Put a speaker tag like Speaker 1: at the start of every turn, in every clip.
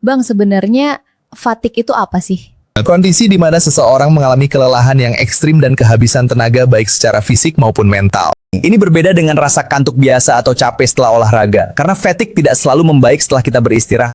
Speaker 1: Bang, sebenarnya fatigue itu apa sih?
Speaker 2: Kondisi di mana seseorang mengalami kelelahan yang ekstrim dan kehabisan tenaga baik secara fisik maupun mental. Ini berbeda dengan rasa kantuk biasa atau capek setelah olahraga, karena fatigue tidak selalu membaik setelah kita beristirahat.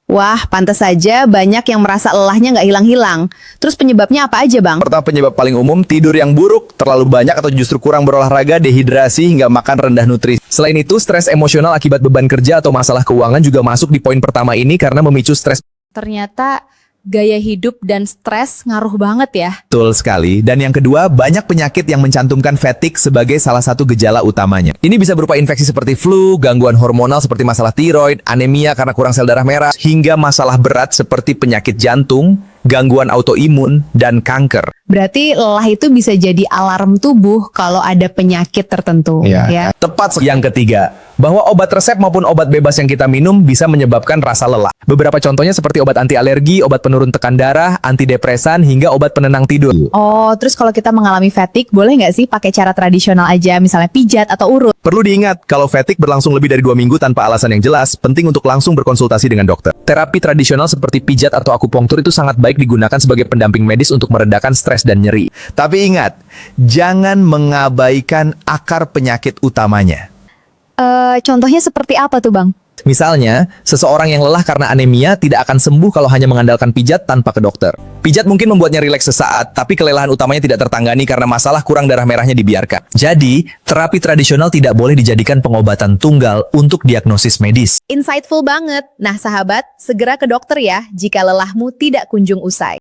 Speaker 1: Wah, pantas saja banyak yang merasa lelahnya nggak hilang-hilang. Terus penyebabnya apa aja, Bang?
Speaker 2: Pertama, penyebab paling umum, tidur yang buruk, terlalu banyak atau justru kurang berolahraga, dehidrasi, hingga makan rendah nutrisi. Selain itu, stres emosional akibat beban kerja atau masalah keuangan juga masuk di poin pertama ini karena memicu stres.
Speaker 1: Ternyata gaya hidup dan stres ngaruh banget ya.
Speaker 2: Betul sekali. Dan yang kedua, banyak penyakit yang mencantumkan fatigue sebagai salah satu gejala utamanya. Ini bisa berupa infeksi seperti flu, gangguan hormonal seperti masalah tiroid, anemia karena kurang sel darah merah, hingga masalah berat seperti penyakit jantung, gangguan autoimun, dan kanker.
Speaker 1: Berarti lelah itu bisa jadi alarm tubuh kalau ada penyakit tertentu. Ya.
Speaker 2: Tepat. Yang ketiga, bahwa obat resep maupun obat bebas yang kita minum bisa menyebabkan rasa lelah. Beberapa contohnya seperti obat anti alergi, obat penurun tekan darah, antidepresan, hingga obat penenang tidur.
Speaker 1: Oh, terus kalau kita mengalami fatigue, boleh nggak sih pakai cara tradisional aja, misalnya pijat atau urut?
Speaker 2: Perlu diingat, kalau fatigue berlangsung lebih dari 2 minggu tanpa alasan yang jelas, penting untuk langsung berkonsultasi dengan dokter. Terapi tradisional seperti pijat atau akupunktur itu sangat baik digunakan sebagai pendamping medis untuk meredakan stres dan nyeri. Tapi ingat, jangan mengabaikan akar penyakit utamanya.
Speaker 1: Contohnya seperti apa tuh, Bang?
Speaker 2: Misalnya, seseorang yang lelah karena anemia tidak akan sembuh kalau hanya mengandalkan pijat tanpa ke dokter. Pijat mungkin membuatnya rileks sesaat, tapi kelelahan utamanya tidak tertangani karena masalah kurang darah merahnya dibiarkan. Jadi, terapi tradisional tidak boleh dijadikan pengobatan tunggal untuk diagnosis medis.
Speaker 1: Insightful banget. Nah, sahabat, segera ke dokter ya jika lelahmu tidak kunjung usai.